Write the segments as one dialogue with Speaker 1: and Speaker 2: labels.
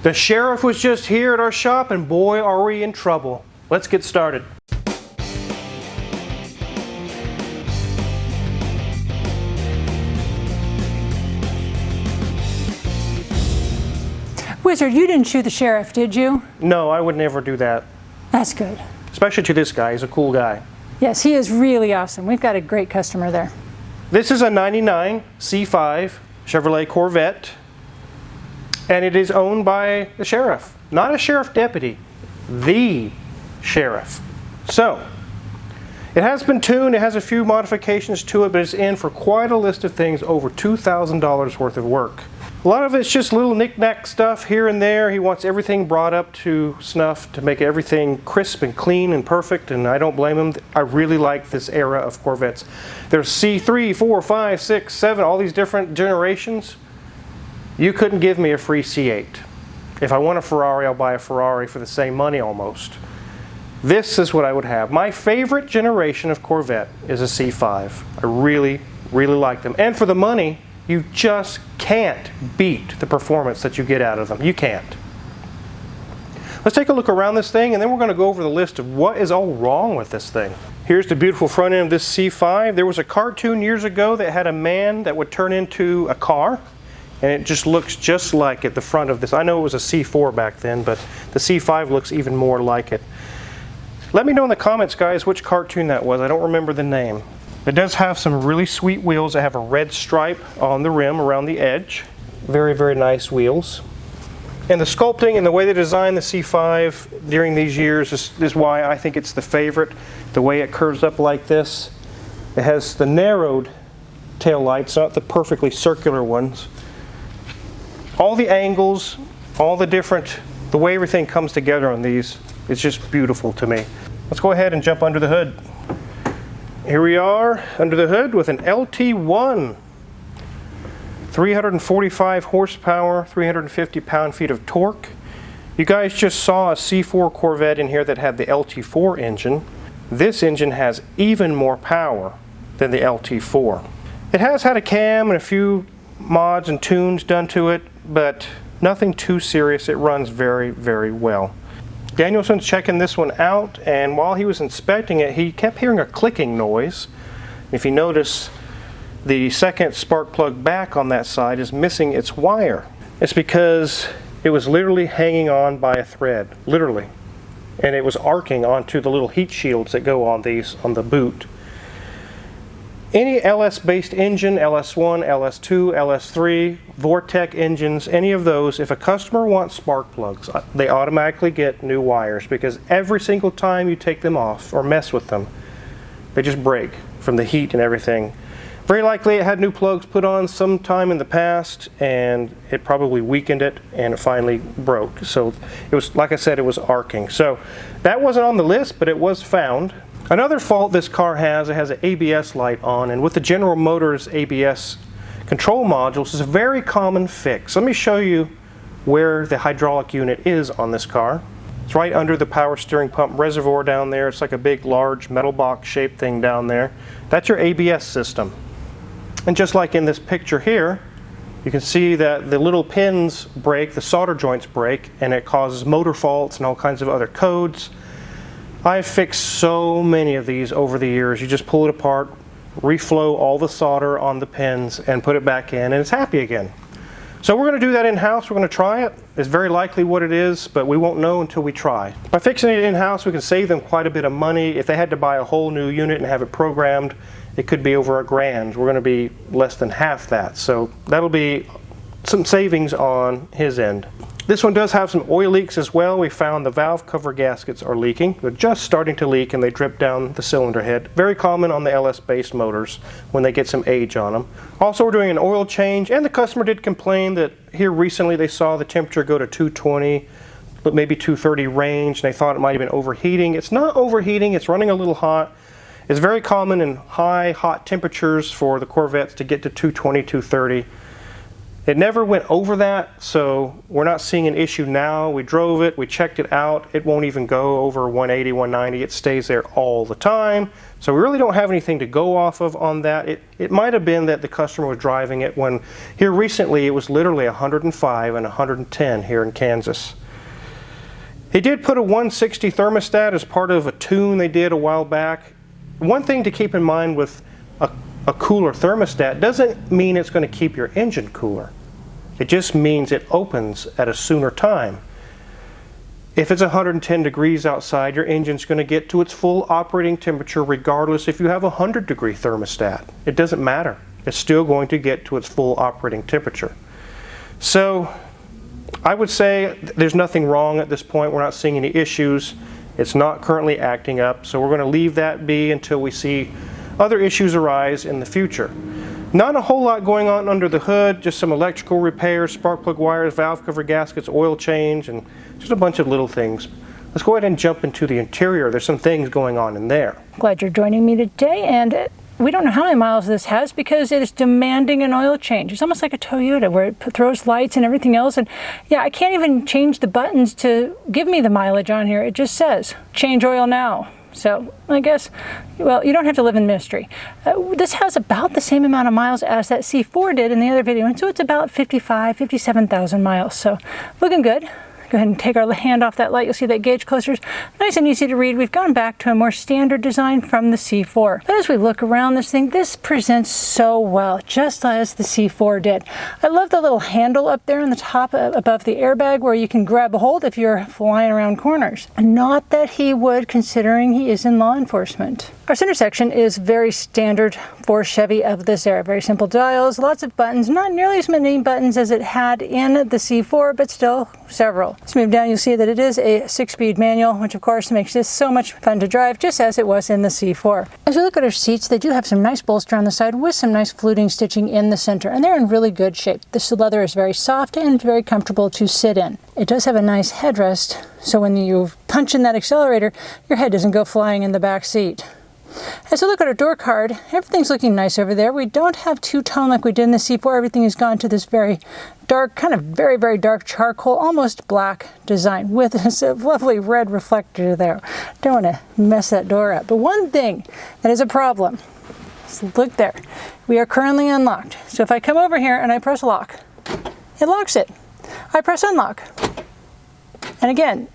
Speaker 1: The sheriff was just here at our shop and boy are we in trouble. Let's get started.
Speaker 2: Wizard, you didn't shoot the sheriff, did you?
Speaker 1: No, I would never do that.
Speaker 2: That's good.
Speaker 1: Especially to this guy, he's a cool guy.
Speaker 2: Yes, he is really awesome. We've got a great customer there.
Speaker 1: This is a 99 C5 Chevrolet Corvette, and it is owned by the sheriff. Not a sheriff deputy, the sheriff. So, it has been tuned, it has a few modifications to it, but it's in for quite a list of things, over $2,000 worth of work. A lot of it's just little knick-knack stuff here and there. He wants everything brought up to snuff to make everything crisp and clean and perfect, and I don't blame him. I really like this era of Corvettes. There's C3, 4, 5, 6, 7, all these different generations. You couldn't give me a free C8. If I want a Ferrari, I'll buy a Ferrari for the same money almost. This is what I would have. My favorite generation of Corvette is a C5. I really, really like them. And for the money, you just can't beat the performance that you get out of them. You can't. Let's take a look around this thing and then we're going to go over the list of what is all wrong with this thing. Here's the beautiful front end of this C5. There was a cartoon years ago that had a man that would turn into a car, and it just looks just like it, the front of this. I know it was a C4 back then, but the C5 looks even more like it. Let me know in the comments, guys, which cartoon that was. I don't remember the name. It does have some really sweet wheels that have a red stripe on the rim around the edge. Very, very nice wheels. And the sculpting and the way they designed the C5 during these years is why I think it's the favorite. The way it curves up like this. It has the narrowed tail lights, not the perfectly circular ones. All the angles, all the the way everything comes together on these is just beautiful to me. Let's go ahead and jump under the hood. Here we are under the hood with an LT1, 345 horsepower, 350 pound-feet of torque. You guys just saw a C4 Corvette in here that had the LT4 engine. This engine has even more power than the LT4. It has had a cam and a few mods and tunes done to it, but nothing too serious. It runs very, very well. Danielson's checking this one out, and while he was inspecting it, he kept hearing a clicking noise. If you notice, the second spark plug back on that side is missing its wire. It's because it was literally hanging on by a thread, literally. And it was arcing onto the little heat shields that go on these on the boot. Any LS-based engine, LS1, LS2, LS3, Vortec engines, any of those, if a customer wants spark plugs, they automatically get new wires because every single time you take them off or mess with them, they just break from the heat and everything. Very likely it had new plugs put on sometime in the past and it probably weakened it and it finally broke. So it was, like I said, it was arcing. So that wasn't on the list, but it was found. Another fault this car has, it has an ABS light on, and with the General Motors ABS control modules, is a very common fix. Let me show you where the hydraulic unit is on this car. It's right under the power steering pump reservoir down there. It's like a big, large metal box shaped thing down there. That's your ABS system. And just like in this picture here, you can see that the little pins break, the solder joints break, and it causes motor faults and all kinds of other codes. I've fixed so many of these over the years. You just pull it apart, reflow all the solder on the pins, and put it back in, and it's happy again. So we're going to do that in-house. We're going to try it. It's very likely what it is, but we won't know until we try. By fixing it in-house, we can save them quite a bit of money. If they had to buy a whole new unit and have it programmed, it could be over $1,000. We're going to be less than half that. So that'll be some savings on his end. This one does have some oil leaks as well. We found the valve cover gaskets are leaking. They're just starting to leak and they drip down the cylinder head. Very common on the LS-based motors when they get some age on them. Also, we're doing an oil change, and the customer did complain that here recently they saw the temperature go to 220, but maybe 230 range, and they thought it might have been overheating. It's not overheating, it's running a little hot. It's very common in high, hot temperatures for the Corvettes to get to 220, 230. It never went over that, so we're not seeing an issue now. We drove it, we checked it out. It won't even go over 180, 190. It stays there all the time. So we really don't have anything to go off of on that. It might have been that the customer was driving it when, here recently, it was literally 105 and 110 here in Kansas. He did put a 160 thermostat as part of a tune they did a while back. One thing to keep in mind with a cooler thermostat doesn't mean it's going to keep your engine cooler. It just means it opens at a sooner time. If it's 110 degrees outside, your engine's going to get to its full operating temperature regardless if you have a 100-degree thermostat. It doesn't matter. It's still going to get to its full operating temperature. So I would say there's nothing wrong at this point. We're not seeing any issues. It's not currently acting up, so we're going to leave that be until we see other issues arise in the future. Not a whole lot going on under the hood, just some electrical repairs, spark plug wires, valve cover gaskets, oil change, and just a bunch of little things. Let's go ahead and jump into the interior. There's some things going on in there.
Speaker 2: Glad you're joining me today, and we don't know how many miles this has because it is demanding an oil change. It's almost like a Toyota where it throws lights and everything else, and yeah, I can't even change the buttons to give me the mileage on here. It just says, change oil now. So I guess, well, you don't have to live in mystery. This has about the same amount of miles as that C4 did in the other video, and so it's about 57,000 miles. So looking good. Go ahead and take our hand off that light. You'll see that gauge cluster is nice and easy to read. We've gone back to a more standard design from the C4. But as we look around this thing, this presents so well, just as the C4 did. I love the little handle up there on the top above the airbag where you can grab a hold if you're flying around corners. Not that he would, considering he is in law enforcement. Our center section is very standard for Chevy of this era. Very simple dials, lots of buttons, not nearly as many buttons as it had in the C4, but still several. Let's move down, you'll see that it is a 6-speed manual, which of course makes this so much fun to drive, just as it was in the C4. As we look at our seats, they do have some nice bolster on the side with some nice fluting stitching in the center, and they're in really good shape. This leather is very soft and very comfortable to sit in. It does have a nice headrest, so when you punch in that accelerator, your head doesn't go flying in the back seat. As we look at our door card, everything's looking nice over there. We don't have two-tone like we did in the C4. Everything has gone to this very dark, kind of very, very dark charcoal, almost black design with this lovely red reflector there. Don't want to mess that door up. But one thing that is a problem, so look there. We are currently unlocked. So if I come over here and I press lock, it locks it. I press unlock. And again,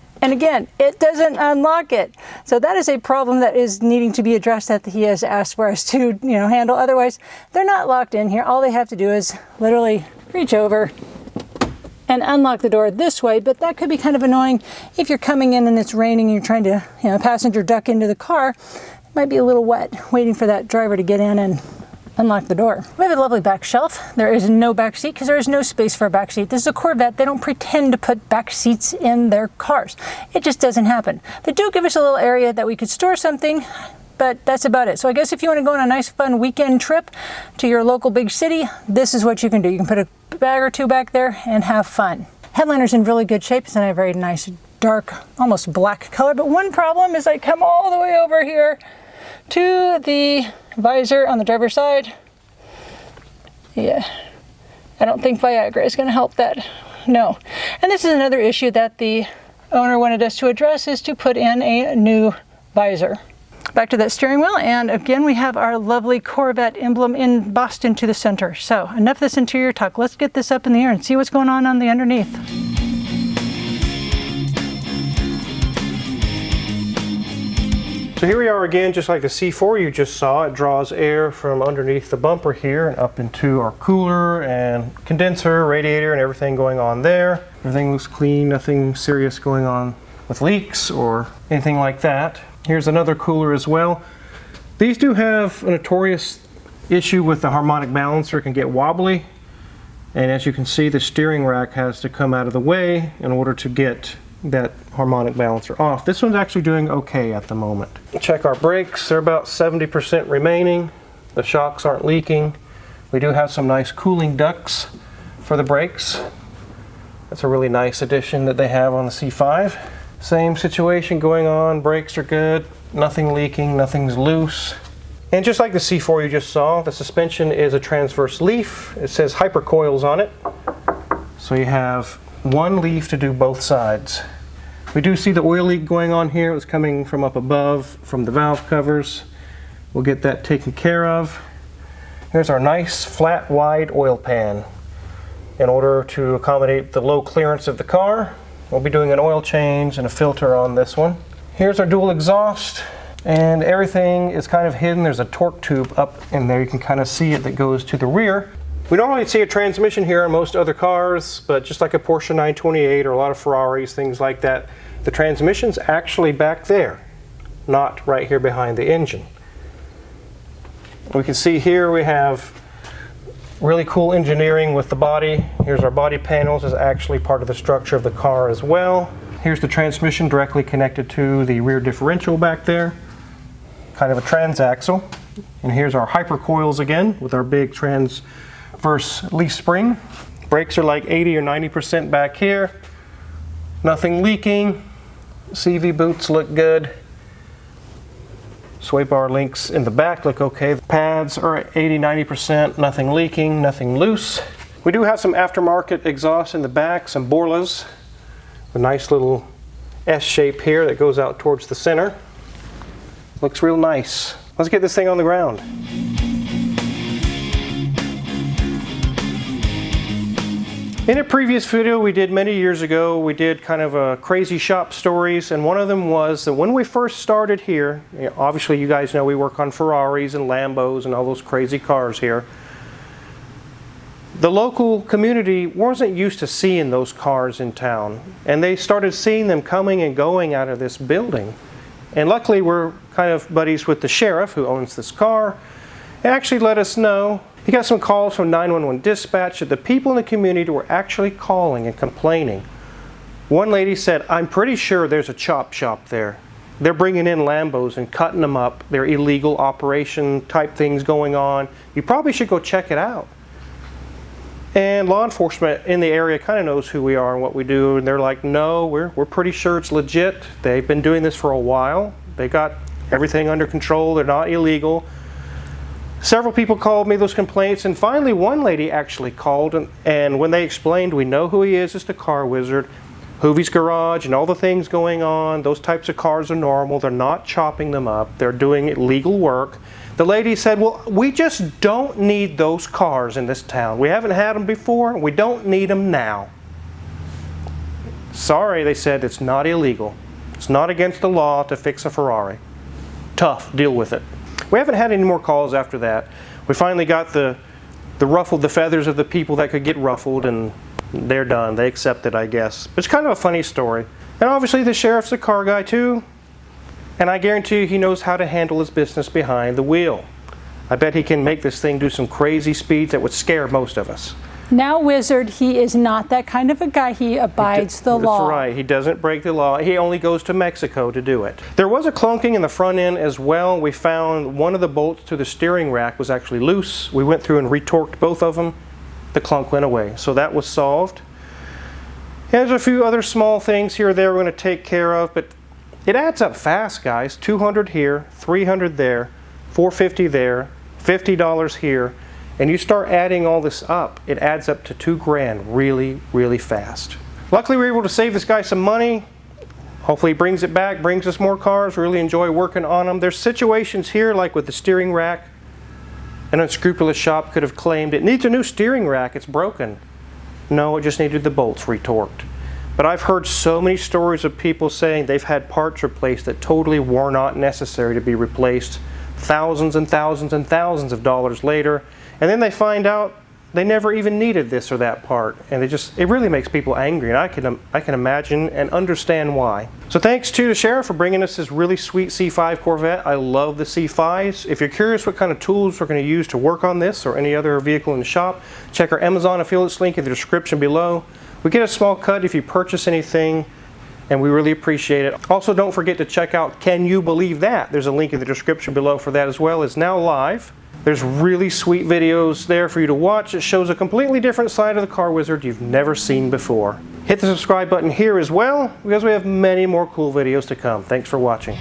Speaker 2: it doesn't unlock it. So that is a problem that is needing to be addressed that he has asked for us to, handle. Otherwise, they're not locked in here. All they have to do is literally reach over and unlock the door this way, but that could be kind of annoying if you're coming in and it's raining and you're trying to, passenger duck into the car. It might be a little wet, waiting for that driver to get in and unlock the door. We have a lovely back shelf. There is no back seat because there is no space for a back seat. This is a Corvette. They don't pretend to put back seats in their cars. It just doesn't happen. They do give us a little area that we could store something, but that's about it. So I guess if you want to go on a nice fun weekend trip to your local big city, this is what you can do. You can put a bag or two back there and have fun. Headliner's in really good shape. It's in a very nice dark, almost black color. But one problem is I come all the way over here to the visor on the driver's side. Yeah, I don't think Viagra is going to help that. No. And this is another issue that the owner wanted us to address, is to put in a new visor. Back to that steering wheel, and again we have our lovely Corvette emblem embossed into the center. So enough of this interior talk. Let's get this up in the air and see what's going on the underneath.
Speaker 1: So here we are again, just like the C4 you just saw. It draws air from underneath the bumper here and up into our cooler and condenser, radiator, and everything going on there. Everything looks clean, nothing serious going on with leaks or anything like that. Here's another cooler as well. These do have a notorious issue with the harmonic balancer. It can get wobbly. And as you can see, the steering rack has to come out of the way in order to get that harmonic balancer off. This one's actually doing okay at the moment. Check our brakes. They're about 70% remaining. The shocks aren't leaking. We do have some nice cooling ducts for the brakes. That's a really nice addition that they have on the C5. Same situation going on. Brakes are good. Nothing leaking. Nothing's loose. And just like the C4 you just saw, the suspension is a transverse leaf. It says hypercoils on it. So you have one leaf to do both sides. We do see the oil leak going on here. It was coming from up above, from the valve covers. We'll get that taken care of. Here's our nice flat wide oil pan. In order to accommodate the low clearance of the car, we'll be doing an oil change and a filter on this one. Here's our dual exhaust, and everything is kind of hidden. There's a torque tube up in there. You can kind of see it that goes to the rear. We normally see a transmission here on most other cars, but just like a Porsche 928 or a lot of Ferraris, things like that, the transmission's actually back there, not right here behind the engine. We can see here we have really cool engineering with the body. Here's our body panels, is actually part of the structure of the car as well. Here's the transmission directly connected to the rear differential back there, kind of a transaxle. And here's our hypercoils again with our big transverse leaf spring. Brakes are like 80 or 90% back here. Nothing leaking. CV boots look good. Sway bar links in the back look okay. The pads are at 80-90%, nothing leaking, nothing loose. We do have some aftermarket exhaust in the back, some Borlas. A nice little S shape here that goes out towards the center. Looks real nice. Let's get this thing on the ground. In a previous video we did many years ago, we did kind of a crazy shop stories, and one of them was that when we first started here, obviously you guys know we work on Ferraris and Lambos and all those crazy cars here. The local community wasn't used to seeing those cars in town, and they started seeing them coming and going out of this building. And luckily we're kind of buddies with the sheriff who owns this car. He actually let us know. He got some calls from 911 dispatch that the people in the community were actually calling and complaining. One lady said, "I'm pretty sure there's a chop shop there. They're bringing in Lambos and cutting them up. They're illegal operation type things going on. You probably should go check it out." And law enforcement in the area kind of knows who we are and what we do, and they're like, "No, we're pretty sure it's legit. They've been doing this for a while. They got everything under control. They're not illegal." Several people called me those complaints, and finally one lady actually called, and when they explained, "We know who he is, it's the car wizard, Hoovie's Garage and all the things going on, those types of cars are normal, they're not chopping them up, they're doing illegal work." The lady said, "Well, we just don't need those cars in this town. We haven't had them before, and we don't need them now." Sorry, they said, it's not illegal. It's not against the law to fix a Ferrari. Tough, deal with it. We haven't had any more calls after that. We finally got the ruffled the feathers of the people that could get ruffled, and they're done. They accept it, I guess. But it's kind of a funny story. And obviously the sheriff's a car guy too, and I guarantee you he knows how to handle his business behind the wheel. I bet he can make this thing do some crazy speeds that would scare most of us.
Speaker 2: Now, Wizard, he is not that kind of a guy. He abides the law.
Speaker 1: That's right. He doesn't break the law. He only goes to Mexico to do it. There was a clunking in the front end as well. We found one of the bolts to the steering rack was actually loose. We went through and retorqued both of them. The clunk went away. So that was solved. There's a few other small things here or there we're going to take care of, but it adds up fast, guys. $200 here, $300 there, $450 there, $50 here. And you start adding all this up, it adds up to $2 grand really, really fast. Luckily we were able to save this guy some money. Hopefully he brings it back, brings us more cars. Really enjoy working on them. There's situations here like with the steering rack. An unscrupulous shop could have claimed it needs a new steering rack, it's broken. No, it just needed the bolts retorqued. But I've heard so many stories of people saying they've had parts replaced that totally were not necessary to be replaced, thousands and thousands and thousands of dollars later. And then they find out they never even needed this or that part, and it really makes people angry, and I can imagine and understand why. So thanks to the sheriff for bringing us this really sweet C5 Corvette. I love the C5s. If you're curious what kind of tools we're going to use to work on this or any other vehicle in the shop, check our Amazon affiliates link in the description below. We get a small cut if you purchase anything, and we really appreciate it. Also, don't forget to check out Can You Believe That? There's a link in the description below for that as well. It's now live. There's really sweet videos there for you to watch. It shows a completely different side of the Car Wizard you've never seen before. Hit the subscribe button here as well, because we have many more cool videos to come. Thanks for watching.